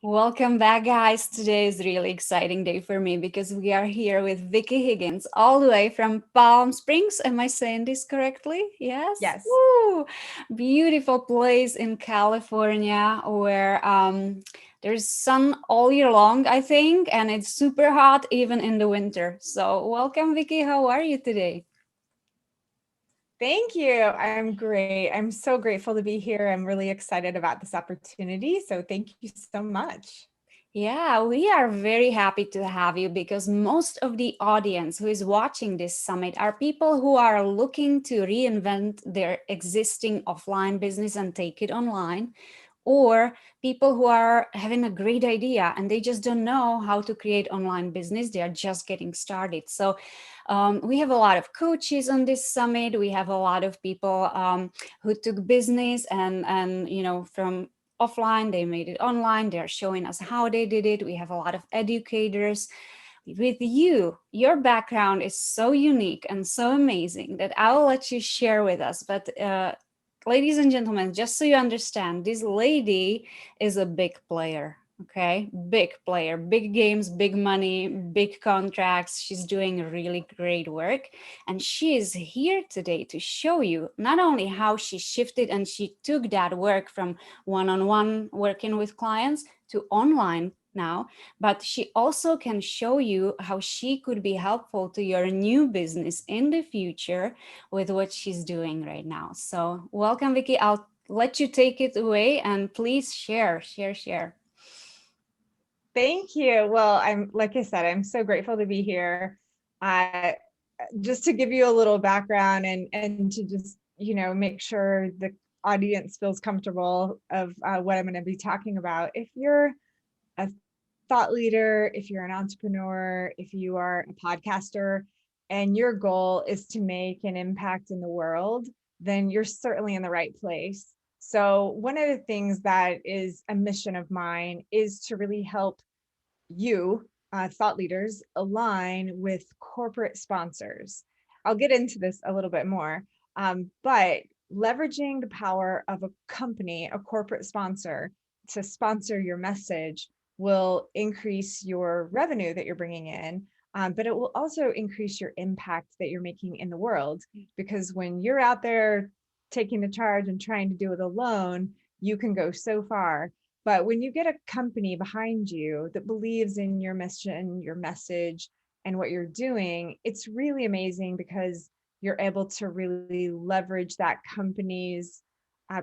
Welcome back, guys. Today is a really exciting day for me because we are here with Vicki Higgins, all the way from Palm Springs. Am I saying this correctly? Yes. Yes. Woo! Beautiful place in California where there's sun all year long, I think, and it's super hot even in the winter. So, welcome, Vicki. How are you today? Thank you. I'm great. I'm so grateful to be here. I'm really excited about this opportunity. So thank you so much. Yeah, we are very happy to have you because most of the audience who is watching this summit are people who are looking to reinvent their existing offline business and take it online, or people who are having a great idea and they just don't know how to create online business. They are just getting started. So we have a lot of coaches on this summit. We have a lot of people who took business and from offline they made it online. They're showing us how they did it. We have a lot of educators. With you, your background is so unique and so amazing that I will let you share with us. But ladies and gentlemen, just so you understand, this lady is a big player. Okay, big player, big games, big money, big contracts. She's doing really great work. And she is here today to show you not only how she shifted and she took that work from one on one working with clients to online now, but she also can show you how she could be helpful to your new business in the future with what she's doing right now. So, welcome, Vicki. I'll let you take it away and please share. Thank you. Well, like I said, I'm so grateful to be here. Uh, just to give you a little background and to just, make sure the audience feels comfortable of what I'm going to be talking about. If you're a thought leader, if you're an entrepreneur, if you are a podcaster, and your goal is to make an impact in the world, then you're certainly in the right place. So, one of the things that is a mission of mine is to really help you, thought leaders, align with corporate sponsors. I'll get into this a little bit more, but leveraging the power of a company, a corporate sponsor, to sponsor your message will increase your revenue that you're bringing in, but it will also increase your impact that you're making in the world. Because when you're out there taking the charge and trying to do it alone, you can go so far. But when you get a company behind you that believes in your mission, your message, and what you're doing, it's really amazing because you're able to really leverage that company's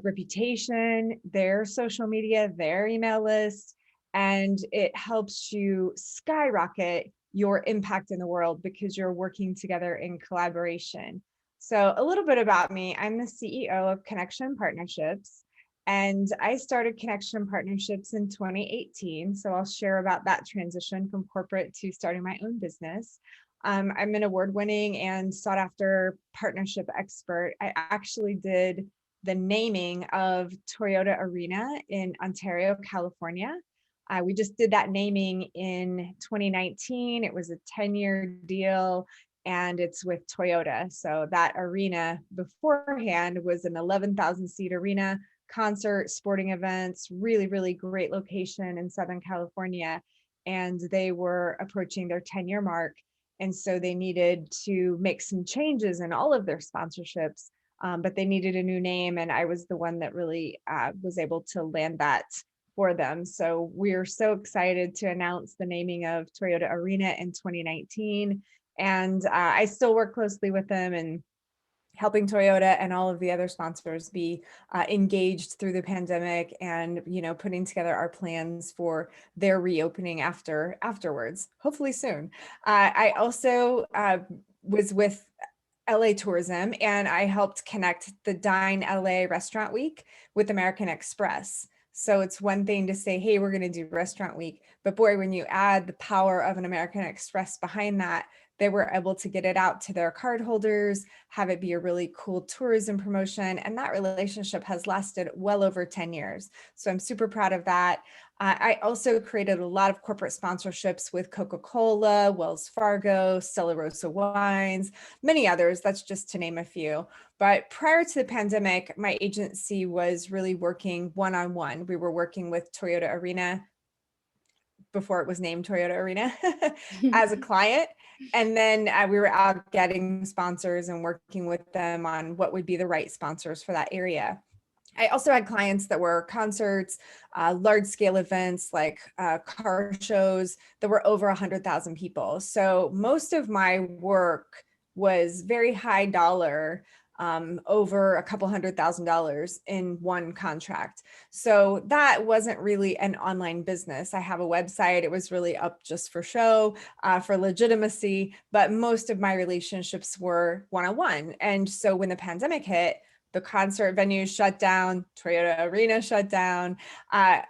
reputation, their social media, their email list, and it helps you skyrocket your impact in the world because you're working together in collaboration. So, a little bit about me, I'm the CEO of Connection Partnerships. And I started Connection Partnerships in 2018. So I'll share about that transition from corporate to starting my own business. I'm an award winning and sought after partnership expert. I actually did the naming of Toyota Arena in Ontario, California. We just did that naming in 2019. It was a 10-year deal and it's with Toyota. So that arena beforehand was an 11,000 seat arena, concert, sporting events, really, really great location in Southern California. And they were approaching their 10-year mark. And so they needed to make some changes in all of their sponsorships, but they needed a new name. And I was the one that really was able to land that for them. So we're so excited to announce the naming of Toyota Arena in 2019. And I still work closely with them and helping Toyota and all of the other sponsors be engaged through the pandemic and putting together our plans for their reopening afterwards, hopefully soon. I also was with LA Tourism and I helped connect the Dine LA Restaurant Week with American Express. So it's one thing to say, hey, we're going to do Restaurant Week. But boy, when you add the power of an American Express behind that, they were able to get it out to their cardholders, have it be a really cool tourism promotion. And that relationship has lasted well over 10 years. So I'm super proud of that. I also created a lot of corporate sponsorships with Coca-Cola, Wells Fargo, Stella Rosa Wines, many others. That's just to name a few. But prior to the pandemic, my agency was really working one-on-one. We were working with Toyota Arena before it was named Toyota Arena, as a client. And then we were out getting sponsors and working with them on what would be the right sponsors for that area. I also had clients that were concerts, large scale events like car shows that were over 100,000 people. So most of my work was very high dollar, over a couple $100,000 in one contract. So that wasn't really an online business. I have a website. It was really up just for show, for legitimacy, but most of my relationships were one-on-one. And so when the pandemic hit, the concert venues shut down, Toyota Arena shut down,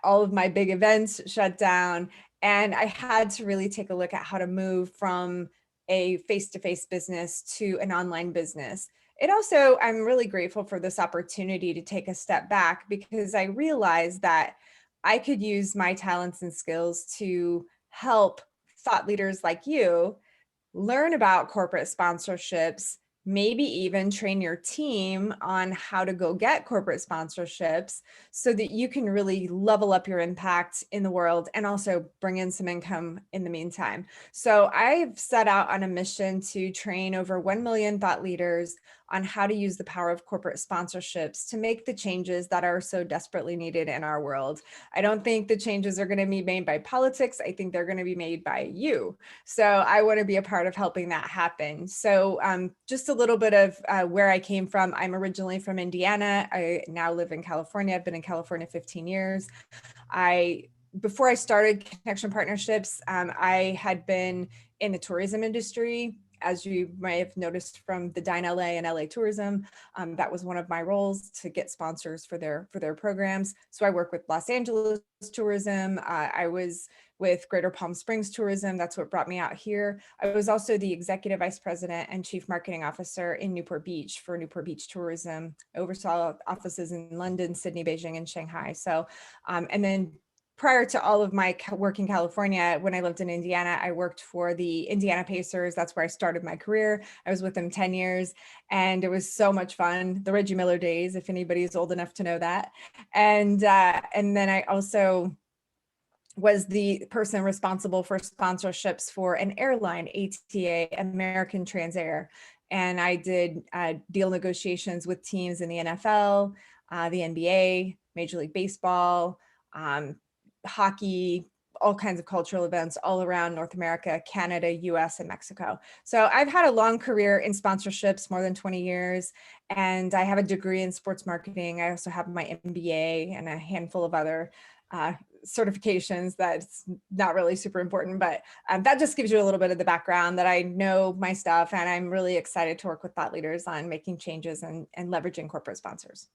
all of my big events shut down. And I had to really take a look at how to move from a face-to-face business to an online business. It also, I'm really grateful for this opportunity to take a step back because I realized that I could use my talents and skills to help thought leaders like you learn about corporate sponsorships, maybe even train your team on how to go get corporate sponsorships so that you can really level up your impact in the world and also bring in some income in the meantime. So I've set out on a mission to train over 1 million thought leaders on how to use the power of corporate sponsorships to make the changes that are so desperately needed in our world. I don't think the changes are going to be made by politics. I think they're going to be made by you. So I want to be a part of helping that happen. So just a little bit of where I came from. I'm originally from Indiana. I now live in California. I've been in California 15 years. Before I started Connection Partnerships, I had been in the tourism industry. As you may have noticed from the Dine LA and LA Tourism, that was one of my roles to get sponsors for their programs. So I work with Los Angeles Tourism. I was with Greater Palm Springs Tourism. That's what brought me out here. I was also the Executive Vice President and Chief Marketing Officer in Newport Beach for Newport Beach Tourism. I oversaw offices in London, Sydney, Beijing, and Shanghai. So, and then prior to all of my work in California, when I lived in Indiana, I worked for the Indiana Pacers. That's where I started my career. I was with them 10 years and it was so much fun. The Reggie Miller days, if anybody's old enough to know that. And then I also was the person responsible for sponsorships for an airline, ATA, American Transair. And I did deal negotiations with teams in the NFL, the NBA, Major League Baseball, hockey, all kinds of cultural events all around North America, Canada, US, and Mexico. So I've had a long career in sponsorships, more than 20 years, and I have a degree in sports marketing. I also have my MBA and a handful of other certifications that's not really super important, but that just gives you a little bit of the background that I know my stuff, and I'm really excited to work with thought leaders on making changes and leveraging corporate sponsors.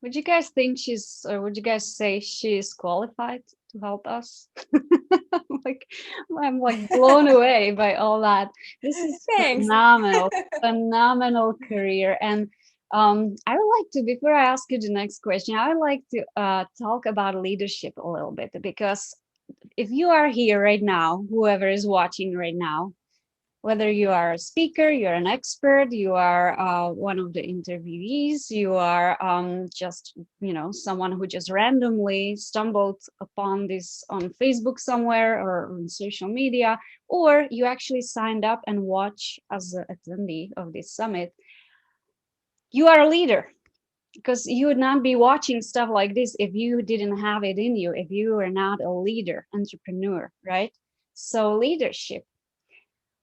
Would you guys think would you guys say she's qualified to help us? Like, I'm like blown away by all that. This is Thanks. phenomenal career. And I would like to, before I ask you the next question, I would like to talk about leadership a little bit, because if you are here right now, whoever is watching right now, whether you are a speaker, you're an expert, you are one of the interviewees, you are just, someone who just randomly stumbled upon this on Facebook somewhere or on social media, or you actually signed up and watch as an attendee of this summit, you are a leader, because you would not be watching stuff like this if you didn't have it in you, if you were not a leader, entrepreneur, right? So leadership.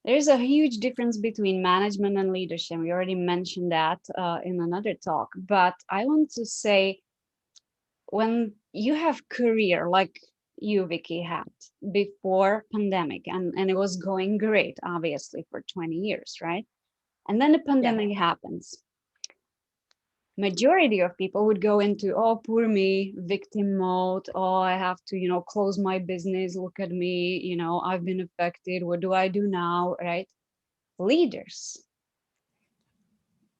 There's a huge difference between management and leadership. We already mentioned that in another talk, but I want to say, when you have career like you, Vicki, had before pandemic, and it was going great, obviously, for 20 years, right? And then the pandemic happens. Majority of people would go into, oh, poor me, victim mode. Oh, I have to, close my business. Look at me, I've been affected. What do I do now, right? Leaders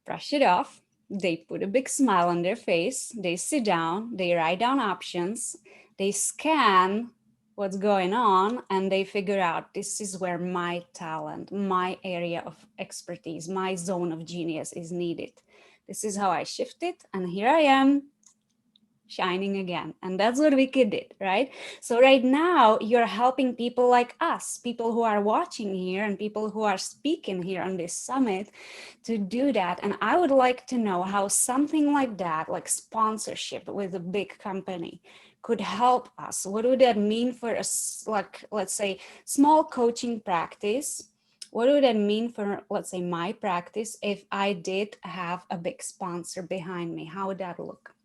brush it off. They put a big smile on their face. They sit down, they write down options, they scan what's going on, and they figure out, this is where my talent, my area of expertise, my zone of genius is needed. This is how I shift it. And here I am shining again. And that's what Vicki did, right? So right now you're helping people like us, people who are watching here and people who are speaking here on this summit to do that. And I would like to know how something like that, like sponsorship with a big company, could help us. What would that mean for us, like, let's say, small coaching practice? What would that mean for, let's say, my practice if I did have a big sponsor behind me? How would that look?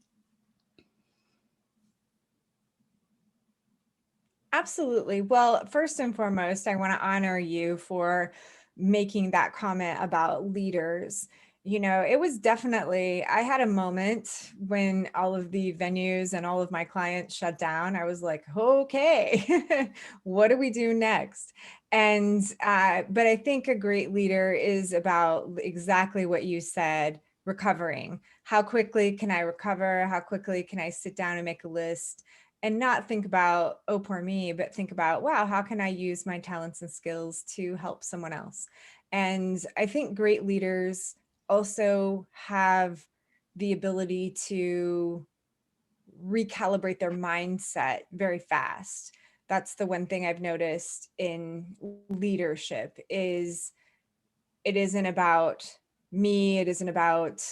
Absolutely. Well, first and foremost, I want to honor you for making that comment about leaders. You know, it was definitely, I had a moment when all of the venues and all of my clients shut down. I was like, okay, what do we do next? And, but I think a great leader is about exactly what you said, recovering. How quickly can I recover? How quickly can I sit down and make a list? And not think about, oh, poor me, but think about, wow, how can I use my talents and skills to help someone else? And I think great leaders also have the ability to recalibrate their mindset very fast. That's the one thing I've noticed in leadership is it isn't about me, it isn't about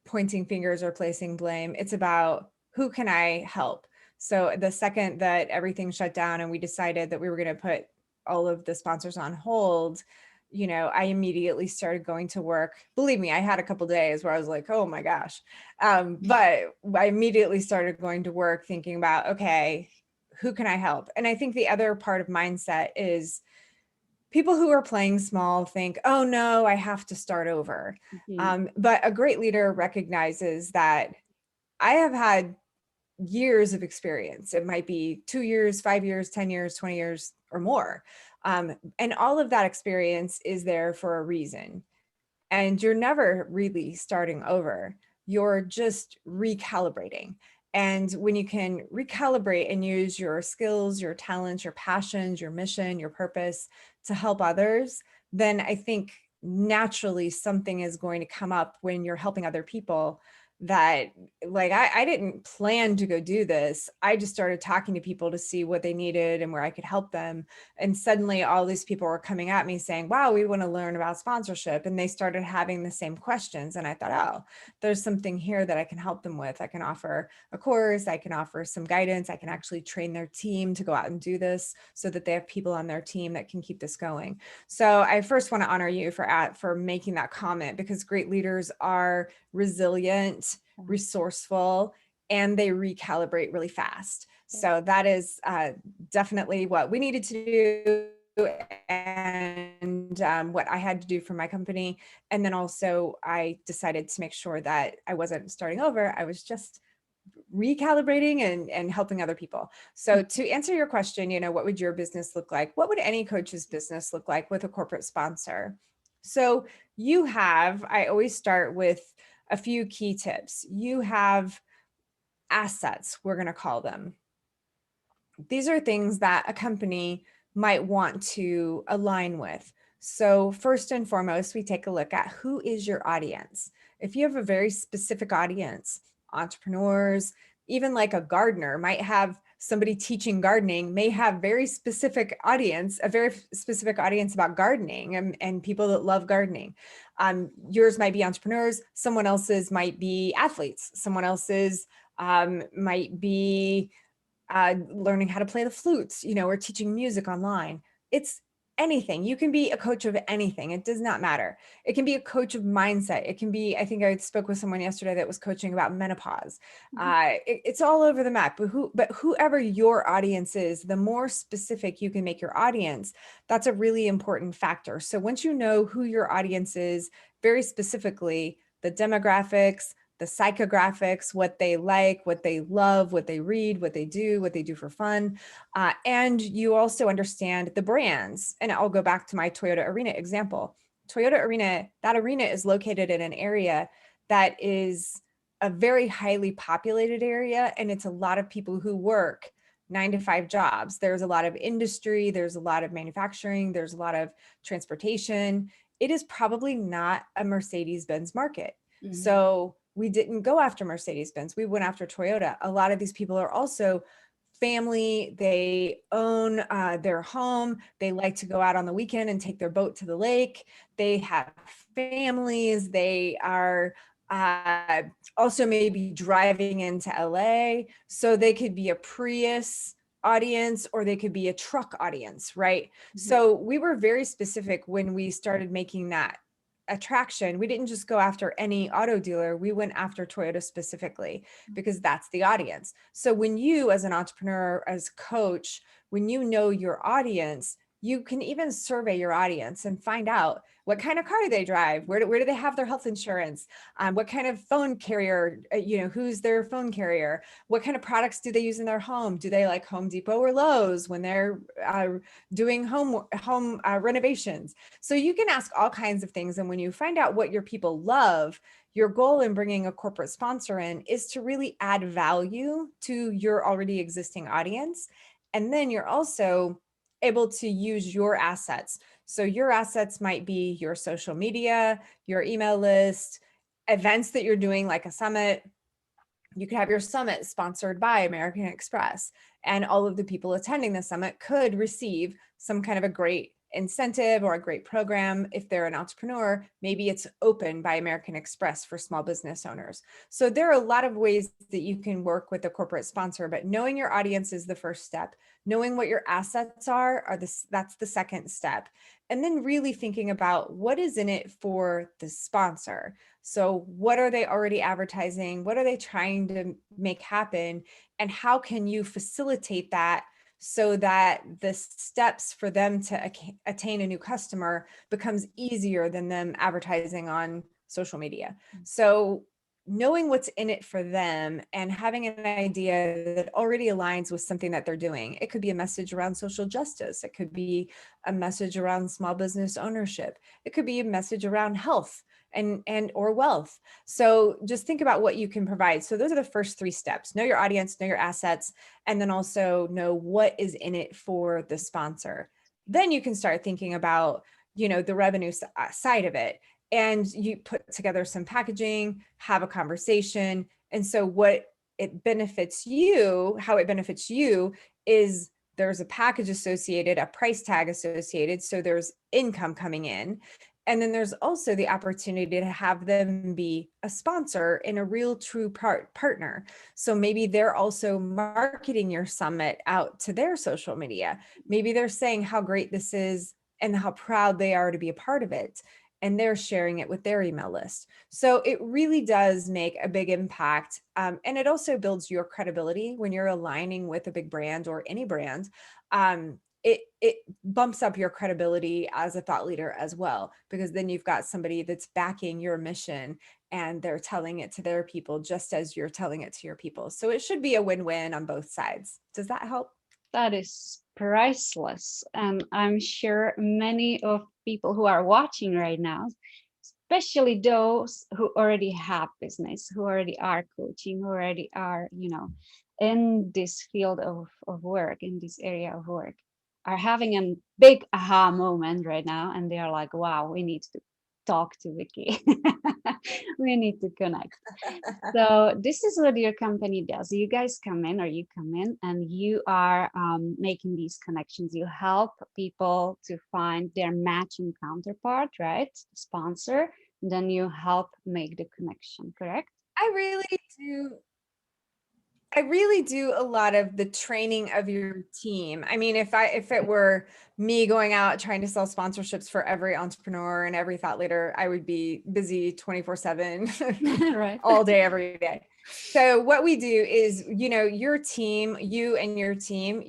pointing fingers or placing blame. It's about who can I help? So the second that everything shut down and we decided that we were going to put all of the sponsors on hold, you know, I immediately started going to work. Believe me, I had a couple days where I was like, oh my gosh. But I immediately started going to work thinking about, okay, who can I help? And I think the other part of mindset is people who are playing small think, oh no, I have to start over. But a great leader recognizes that I have had years of experience. It might be 2 years, 5 years, 10 years, 20 years, or more. And all of that experience is there for a reason. And you're never really starting over. You're just recalibrating. And when you can recalibrate and use your skills, your talents, your passions, your mission, your purpose to help others, then I think naturally something is going to come up when you're helping other people that like I didn't plan to go do this. I just started talking to people to see what they needed and where I could help them. And suddenly all these people were coming at me saying, wow, we want to learn about sponsorship. And they started having the same questions. And I thought, oh, there's something here that I can help them with. I can offer a course, I can offer some guidance, I can actually train their team to go out and do this so that they have people on their team that can keep this going. So I first want to honor you for making that comment, because great leaders are resilient, resourceful, and they recalibrate really fast. So that is definitely what we needed to do and what I had to do for my company. And then also I decided to make sure that I wasn't starting over. I was just recalibrating and helping other people. So to answer your question, you know, what would your business look like? What would any coach's business look like with a corporate sponsor? So I always start with a few key tips. You have assets, we're going to call them. These are things that a company might want to align with. So first and foremost, we take a look at who is your audience. If you have a very specific audience, entrepreneurs, even like a gardener might have somebody teaching gardening, may have very specific audience, a very specific audience about gardening and people that love gardening. Yours might be entrepreneurs, someone else's might be athletes, someone else's might be learning how to play the flutes, you know, or teaching music online. It's anything. You can be a coach of anything. It does not matter. It can be a coach of mindset. It can be, I think I spoke with someone yesterday that was coaching about menopause. It's all over the map, but whoever your audience is, the more specific you can make your audience, that's a really important factor. So once you know who your audience is very specifically, the demographics, the psychographics, what they like, what they love, what they read, what they do for fun. And you also understand the brands. And I'll go back to my Toyota Arena example. Toyota Arena, that arena is located in an area that is a very highly populated area. And it's a lot of people who work 9-to-5 jobs. There's a lot of industry, there's a lot of manufacturing, there's a lot of transportation. It is probably not a Mercedes-Benz market. So we didn't go after Mercedes-Benz. We went after Toyota. A lot of these people are also family. They own their home. They like to go out on the weekend and take their boat to the lake. They have families. They are also maybe driving into LA. So they could be a Prius audience or they could be a truck audience, right? So we were very specific when we started making that attraction. We didn't just go after any auto dealer. We went after Toyota specifically because that's the audience. So when you, as an entrepreneur, as coach, when you know your audience, you can even survey your audience and find out what kind of car do they drive, where do they have their health insurance, what kind of phone carrier, who's their phone carrier, what kind of products do they use in their home, do they like Home Depot or Lowe's when they're doing home renovations. So you can ask all kinds of things, and when you find out what your people love, your goal in bringing a corporate sponsor in is to really add value to your already existing audience. And then you're also able to use your assets. So your assets might be your social media, your email list, events that you're doing like a summit. You could have your summit sponsored by American Express, and all of the people attending the summit could receive some kind of a great incentive or a great program. If they're an entrepreneur, maybe it's open by American Express for small business owners. So there are a lot of ways that you can work with a corporate sponsor, but knowing your audience is the first step. Knowing what your assets are that's the second step. And then really thinking about what is in it for the sponsor. So what are they already advertising? What are they trying to make happen? And how can you facilitate that so that the steps for them to attain a new customer becomes easier than them advertising on social media? So knowing what's in it for them and having an idea that already aligns with something that they're doing. It could be a message around social justice. It could be a message around small business ownership. It could be a message around health and or wealth. So just think about what you can provide. So those are the first three steps: know your audience, know your assets, and then also know what is in it for the sponsor. Then you can start thinking about, the revenue side of it, and you put together some packaging, have a conversation. And so how it benefits you is there's a package associated, a price tag associated. So there's income coming in. And then there's also the opportunity to have them be a sponsor and a real true partner. So maybe they're also marketing your summit out to their social media. Maybe they're saying how great this is and how proud they are to be a part of it, and they're sharing it with their email list. So it really does make a big impact. And it also builds your credibility when you're aligning with a big brand or any brand. It bumps up your credibility as a thought leader as well, because then you've got somebody that's backing your mission and they're telling it to their people just as you're telling it to your people. So it should be a win-win on both sides. Does that help? That is priceless. And I'm sure many of people who are watching right now, especially those who already have business, who already are coaching, who already are, in this field of work, in this area of work, are having a big aha moment right now. And they are like, wow, we need to talk to Vicki. We need to connect. So this is what your company does. You guys come in, or you come in, and you are making these connections. You help people to find their matching counterpart, right? Sponsor. Then you help make the connection, correct? I really do. I really do a lot of the training of your team. I mean, if it were me going out trying to sell sponsorships for every entrepreneur and every thought leader, I would be busy 24/7 Right. all day, every day. So what we do is, your team, you and your team,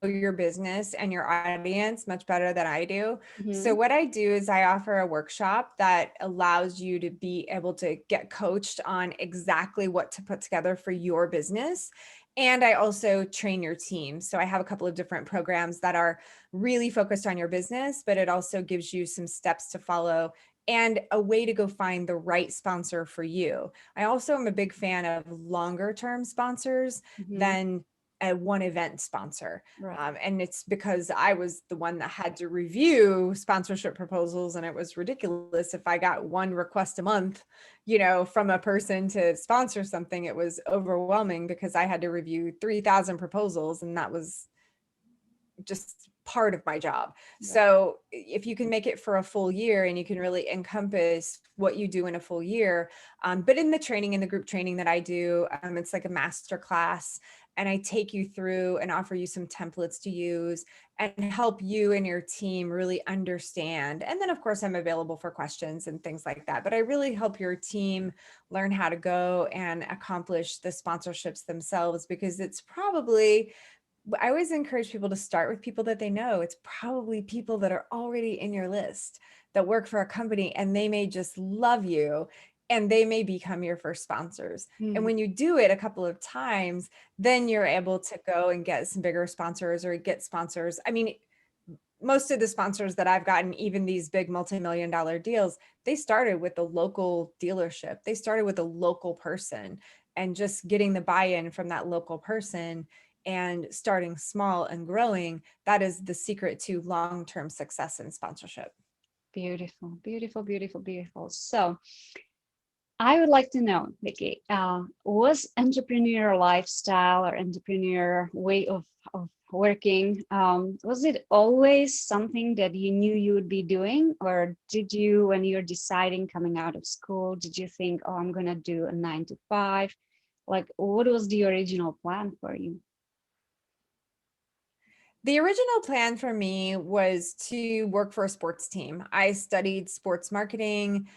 your business and your audience much better than I do. So Mhm. what I do is I offer a workshop that allows you to be able to get coached on exactly what to put together for your business. And I also train your team. So I have a couple of different programs that are really focused on your business, but it also gives you some steps to follow and a way to go find the right sponsor for you. I also am a big fan of longer term sponsors Mhm. than a one event sponsor. Right. And it's because I was the one that had to review sponsorship proposals, and it was ridiculous if I got one request a month, from a person to sponsor something. It was overwhelming because I had to review 3,000 proposals, and that was just part of my job. Right. So if you can make it for a full year and you can really encompass what you do in a full year, but in the training, in the group training that I do, it's like a master class, and I take you through and offer you some templates to use and help you and your team really understand. And then of course I'm available for questions and things like that, but I really help your team learn how to go and accomplish the sponsorships themselves, because it's probably, I always encourage people to start with people that they know. It's probably people that are already in your list that work for a company, and they may just love you and they may become your first sponsors. And Mm. when you do it a couple of times, then you're able to go and get some bigger sponsors or get sponsors. I mean, most of the sponsors that I've gotten, even these big multi-million dollar deals, they started with a local dealership. They started with a local person, and just getting the buy-in from that local person and starting small and growing. That is the secret to long-term success in sponsorship. Beautiful, beautiful, beautiful, beautiful. So I would like to know, Vicki, was entrepreneur lifestyle or entrepreneur way of working, was it always something that you knew you would be doing? Or did you, when you're deciding coming out of school, did you think, oh, I'm going to do a 9 to 5? Like, what was the original plan for you? The original plan for me was to work for a sports team. I studied sports marketing.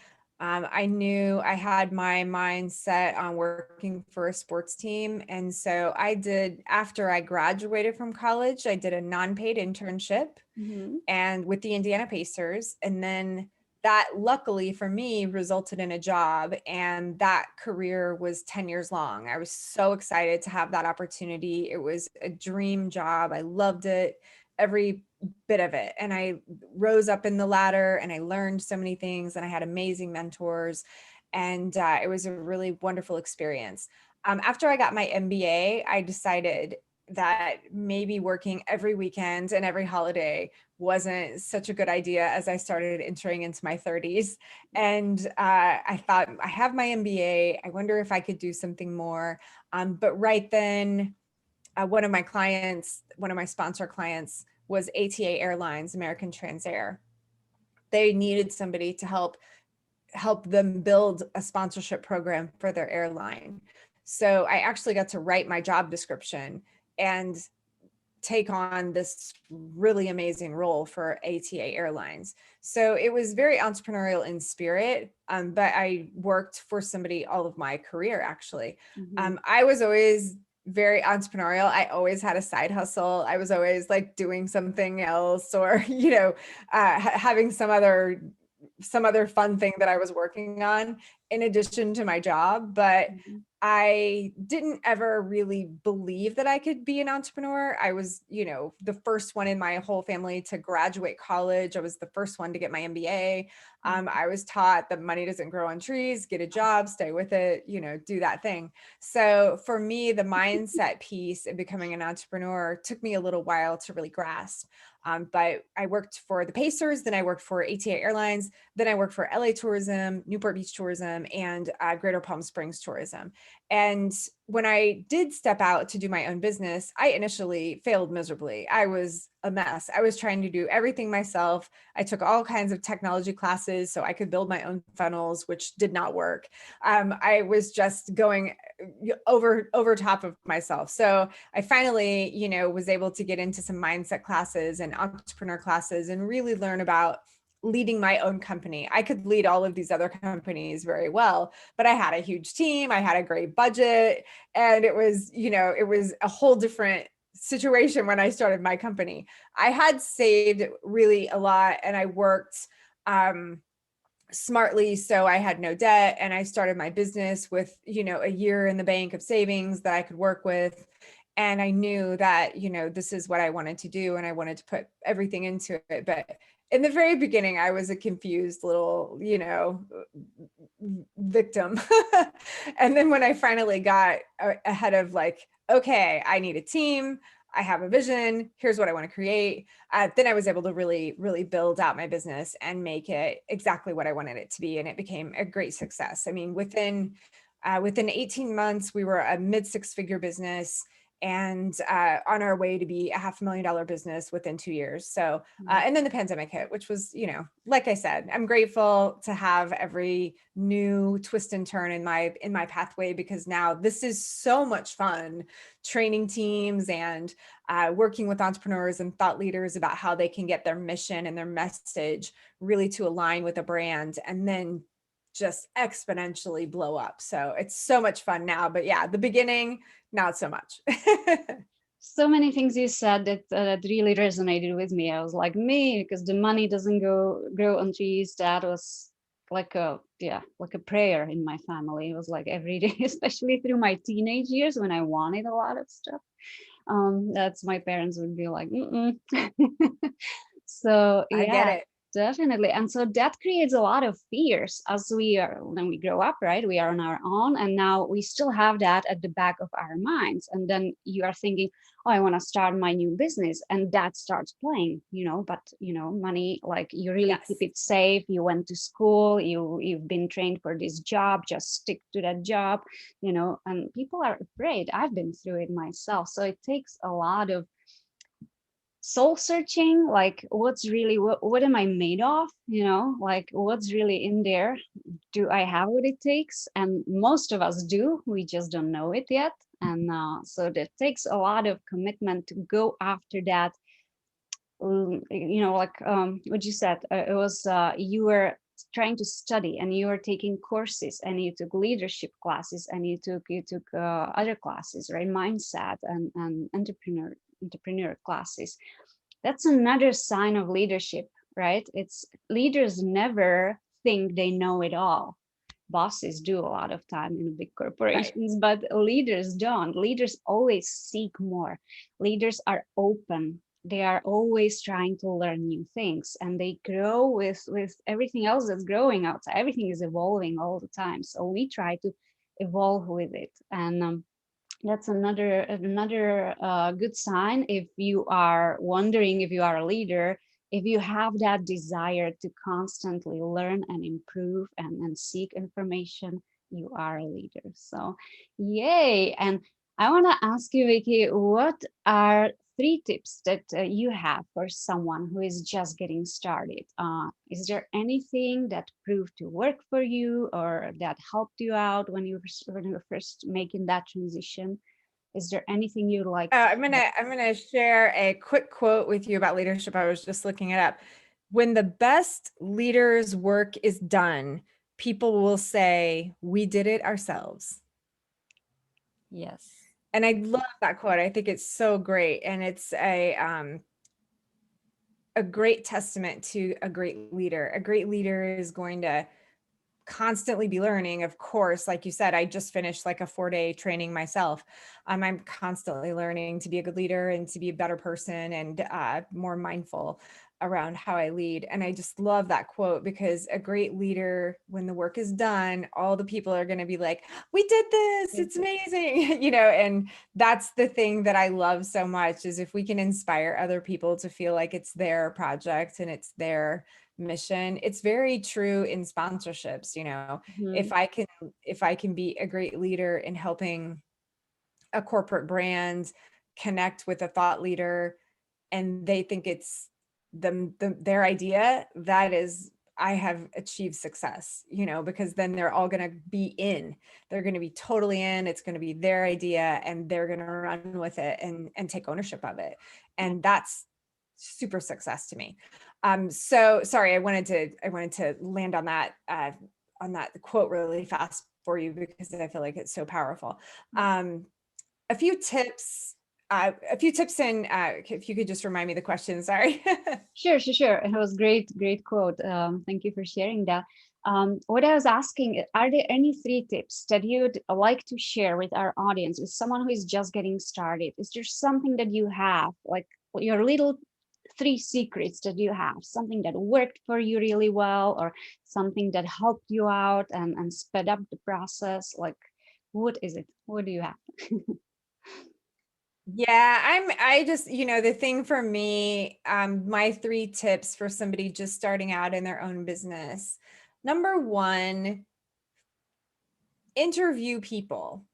I knew I had my mind set on working for a sports team. And so I did, after I graduated from college, I did a non-paid internship Hmm. and with the Indiana Pacers. And then that luckily for me resulted in a job, and that career was 10 years long. I was so excited to have that opportunity. It was a dream job. I loved it, every bit of it. And I rose up in the ladder and I learned so many things, and I had amazing mentors, and it was a really wonderful experience. After I got my MBA, I decided that maybe working every weekend and every holiday wasn't such a good idea as I started entering into my 30s. And I thought, I have my MBA. I wonder if I could do something more. But right then, one of my sponsor clients was ATA Airlines, American Transair. They needed somebody to help them build a sponsorship program for their airline. So I actually got to write my job description and take on this really amazing role for ATA Airlines. So it was very entrepreneurial in spirit, but I worked for somebody all of my career, actually. Hmm. I was always very entrepreneurial. I always had a side hustle. I was always like doing something else, or, having some other fun thing that I was working on in addition to my job. But Hmm. I didn't ever really believe that I could be an entrepreneur. I was, the first one in my whole family to graduate college. I was the first one to get my MBA. I was taught that money doesn't grow on trees, get a job, stay with it, do that thing. So for me, the mindset piece of becoming an entrepreneur took me a little while to really grasp. But I worked for the Pacers, then I worked for ATA Airlines, then I worked for LA Tourism, Newport Beach Tourism, and Greater Palm Springs Tourism. And when I did step out to do my own business, I initially failed miserably. I was a mess. I was trying to do everything myself. I took all kinds of technology classes so I could build my own funnels, which did not work. I was just going over top of myself. So I finally, was able to get into some mindset classes and entrepreneur classes and really learn about leading my own company. I could lead all of these other companies very well, but I had a huge team, I had a great budget, and it was a whole different situation when I started my company. I had saved really a lot, and I worked smartly, so I had no debt, and I started my business with, a year in the bank of savings that I could work with. And I knew that, this is what I wanted to do, and I wanted to put everything into it. But in the very beginning, I was a confused little, victim. And then when I finally got ahead of like, okay, I need a team, I have a vision, here's what I want to create. Then I was able to really, really build out my business and make it exactly what I wanted it to be. And it became a great success. I mean, within 18 months, we were a mid six-figure business and on our way to be a $500,000 business within 2 years. So, and then the pandemic hit, which was, like I said, I'm grateful to have every new twist and turn in my pathway, because now this is so much fun training teams and working with entrepreneurs and thought leaders about how they can get their mission and their message really to align with a brand, and then just exponentially blow up. So it's so much fun now, but yeah, the beginning, not so much. So many things you said that really resonated with me. I was like, me, because the money doesn't grow on trees. That was like a prayer in my family. It was like every day, especially through my teenage years when I wanted a lot of stuff. That's my parents would be like, mm-mm. So I get yeah, it. definitely. And so that creates a lot of fears as when we grow up, right? We are on our own, and now we still have that at the back of our minds. And then you are thinking, oh, I want to start my new business, and that starts playing, but money, like you really keep Yes. it safe. You went to school, you've been trained for this job, just stick to that job, and people are afraid. I've been through it myself. So it takes a lot of soul searching, like what am I made of, like what's really in there. Do I have what it takes? And most of us do, we just don't know it yet. And so that takes a lot of commitment to go after that. Like what you said, it was you were trying to study and you were taking courses and you took leadership classes and you took other classes, right? Mindset and entrepreneur classes. That's another sign of leadership, right? It's leaders never think they know it all. Bosses do a lot of time in big Right. corporations, but leaders don't. Leaders always seek more. Leaders are open. They are always trying to learn new things, and they grow with everything else that's growing outside. Everything is evolving all the time, so we try to evolve with it. And that's another good sign. If you are wondering if you are a leader, if you have that desire to constantly learn and improve and seek information, you are a leader. So yay. And I want to ask you, Vicky, what are 3 tips that you have for someone who is just getting started? Is there anything that proved to work for you or that helped you out when you were first making that transition? Is there anything you'd like to share? I'm gonna share a quick quote with you about leadership. I was just looking it up. When the best leaders' work is done, people will say, "We did it ourselves." Yes. And I love that quote. I think it's so great, and it's a great testament to a great leader. A great leader is going to constantly be learning. Of course, like you said, I just finished like a 4-day training myself. I'm constantly learning to be a good leader and to be a better person and more mindful around how I lead. And I just love that quote, because a great leader, when the work is done, all the people are going to be like, we did this, it's amazing, and that's the thing that I love so much, is if we can inspire other people to feel like it's their project and it's their mission. It's very true in sponsorships. Mhm. If I can be a great leader in helping a corporate brand connect with a thought leader, and they think it's their idea, that is, I have achieved success, because then they're all going to be in. They're going to be totally in. It's going to be their idea, and they're going to run with it and take ownership of it. Yeah. And that's super success to me. So sorry, I wanted to land on that quote really fast for you, because I feel like it's so powerful. Um, a few tips, and if you could just remind me the question, sorry. Sure. It was great quote. Thank you for sharing that. What I was asking, are there any 3 tips that you'd like to share with our audience, with someone who is just getting started? Is there something that you have, like your little three secrets that you have, something that worked for you really well, or something that helped you out and sped up the process. Like, what is it? What do you have? Yeah, I just, the thing for me, my three tips for somebody just starting out in their own business. Number one, interview people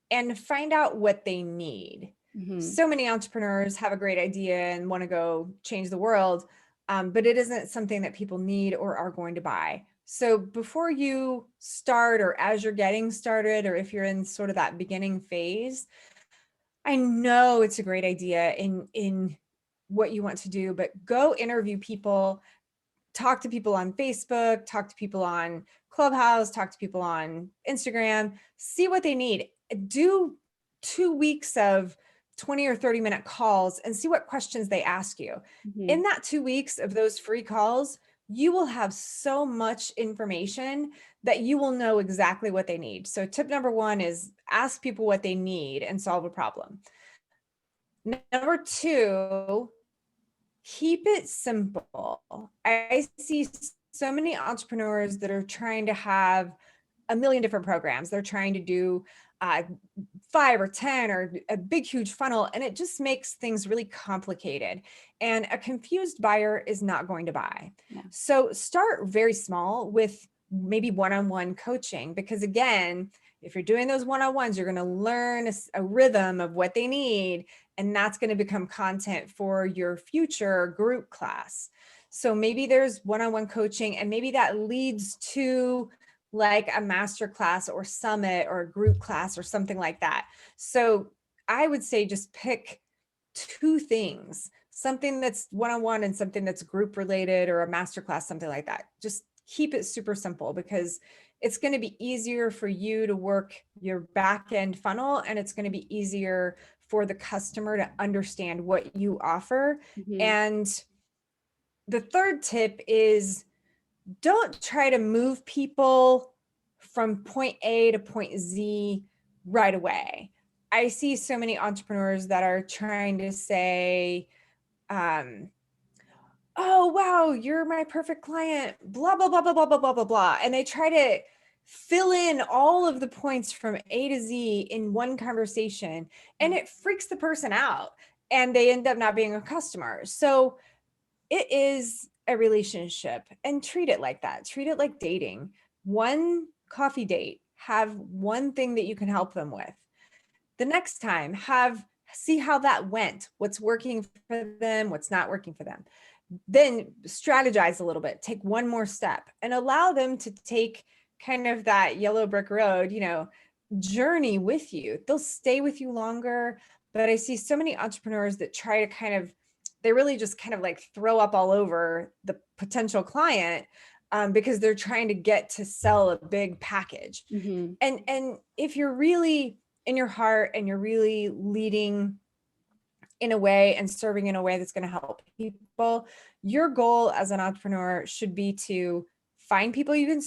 and find out what they need. So many entrepreneurs have a great idea and want to go change the world, but it isn't something that people need or are going to buy. So before you start, or as you're getting started, or if you're in sort of that beginning phase, I know it's a great idea in what you want to do, but go interview people, talk to people on Facebook, talk to people on Clubhouse, talk to people on Instagram, see what they need. Do 2 weeks of 20 or 30-minute calls and see what questions they ask you. In that 2 weeks of those free calls, you will have so much information that you will know exactly what they need. So tip number one is ask people what they need and solve a problem. Number two, keep it simple. I see so many entrepreneurs that are trying to have a million different programs. They're trying to do 5 or 10 or a big, huge funnel, and it just makes things really complicated. And a confused buyer is not going to buy. Yeah. So start very small with maybe one-on-one coaching, because again, if you're doing those one-on-ones, you're going to learn a rhythm of what they need, and that's going to become content for your future group class. So maybe there's one-on-one coaching, and maybe that leads to like a master class or summit or a group class or something like that. So I would say just pick two things, something that's one-on-one and something that's group related, or a master class, something like that. Just keep it super simple, because it's going to be easier for you to work your back end funnel, and it's going to be easier for the customer to understand what you offer. And the third tip is, don't try to move people from point A to point Z right away. I see so many entrepreneurs that are trying to say, oh, wow, you're my perfect client, blah, blah, blah, blah, blah, blah, blah, blah, blah. And they try to fill in all of the points from A to Z in one conversation, and it freaks the person out, and they end up not being a customer. So it is a relationship, and treat it like that. Treat it like dating. One coffee date, have one thing that you can help them with. The next time, see how that went, what's working for them, what's not working for them. Then strategize a little bit, take one more step, and allow them to take kind of that yellow brick road, journey with you. They'll stay with you longer. But I see so many entrepreneurs that try to they really just kind of like throw up all over the potential client, because they're trying to get to sell a big package. And if you're really in your heart and you're really leading in a way and serving in a way that's going to help people, your goal as an entrepreneur should be to find people you can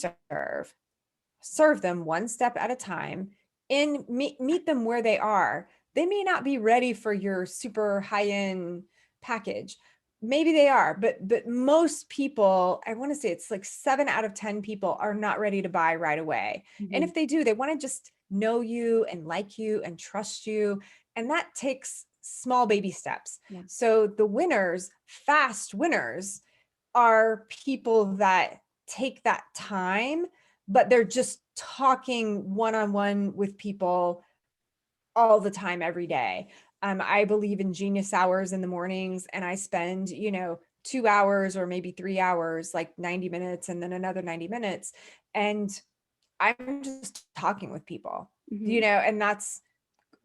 serve them one step at a time, and meet them where they are. They may not be ready for your super high-end package. Maybe they are, but most people, I want to say it's like 7 out of 10 people are not ready to buy right away. And if they do, they want to just know you and like you and trust you. And that takes small baby steps. Yeah. So the winners, fast winners, are people that take that time, but they're just talking one-on-one with people all the time, every day. I believe in genius hours in the mornings, and I spend, 2 hours or maybe 3 hours, like 90 minutes and then another 90 minutes. And I'm just talking with people, and that's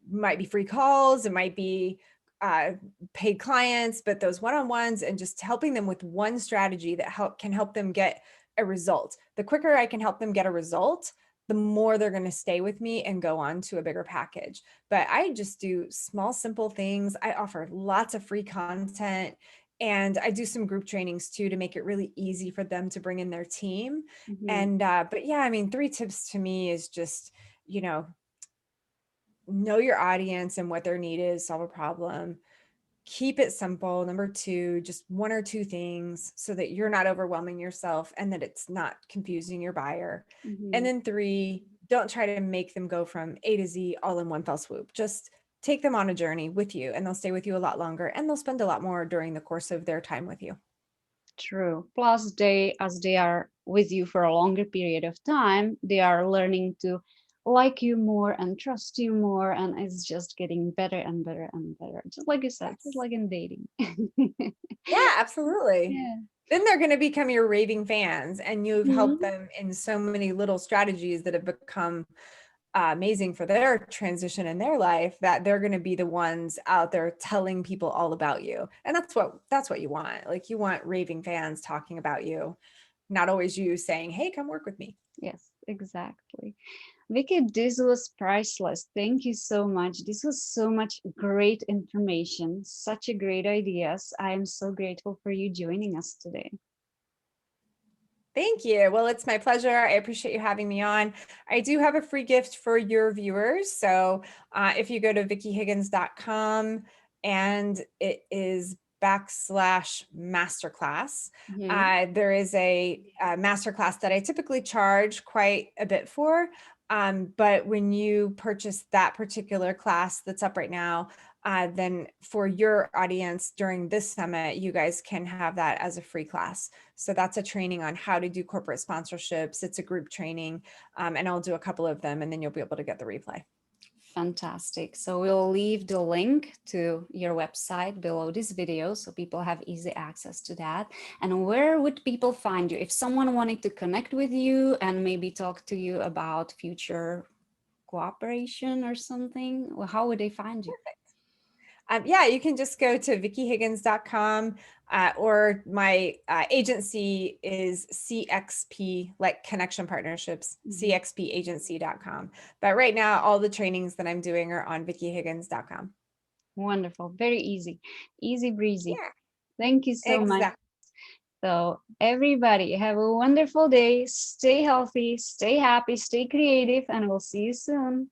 might be free calls, it might be paid clients, but those one-on-ones, and just helping them with one strategy that can help them get a result. The quicker I can help them get a result, the more they're going to stay with me and go on to a bigger package. But I just do small, simple things. I offer lots of free content, and I do some group trainings too to make it really easy for them to bring in their team. And but yeah, I mean, 3 tips to me is just, know your audience and what their need is, solve a problem, keep it simple. Number two, just one or two things so that you're not overwhelming yourself and that it's not confusing your buyer. And Mhm. then three, don't try to make them go from A to Z all in one fell swoop. Just take them on a journey with you, and they'll stay with you a lot longer, and they'll spend a lot more during the course of their time with you. True. Plus, as they are with you for a longer period of time, they are learning to like you more and trust you more, and it's just getting better and better and better. Just like you said, just Yes. like in dating. Yeah, absolutely. Yeah. Then they're going to become your raving fans, and you've helped Mhm. them in so many little strategies that have become amazing for their transition in their life, that they're going to be the ones out there telling people all about you. And that's what you want. Like, you want raving fans talking about you, not always you saying, "Hey, come work with me." Yes, exactly. Vicky, this was priceless. Thank you so much. This was so much great information, such a great ideas. I am so grateful for you joining us today. Thank you. Well, it's my pleasure. I appreciate you having me on. I do have a free gift for your viewers. So if you go to vickyhiggins.com, and it is /masterclass, Mhm. there is a masterclass that I typically charge quite a bit for. But when you purchase that particular class that's up right now, then for your audience during this summit, you guys can have that as a free class. So that's a training on how to do corporate sponsorships. It's a group training, and I'll do a couple of them, and then you'll be able to get the replay. Fantastic. So we'll leave the link to your website below this video so people have easy access to that. And where would people find you? If someone wanted to connect with you and maybe talk to you about future cooperation or something, well, how would they find you? Yeah, you can just go to vickyhiggins.com, or my agency is CXP, like Connection Partnerships, Mhm. cxpagency.com. But right now, all the trainings that I'm doing are on vickyhiggins.com. Wonderful. Very easy. Easy breezy. Yeah, Thank you so much. exactly. So, everybody, have a wonderful day. Stay healthy, stay happy, stay creative, and we'll see you soon.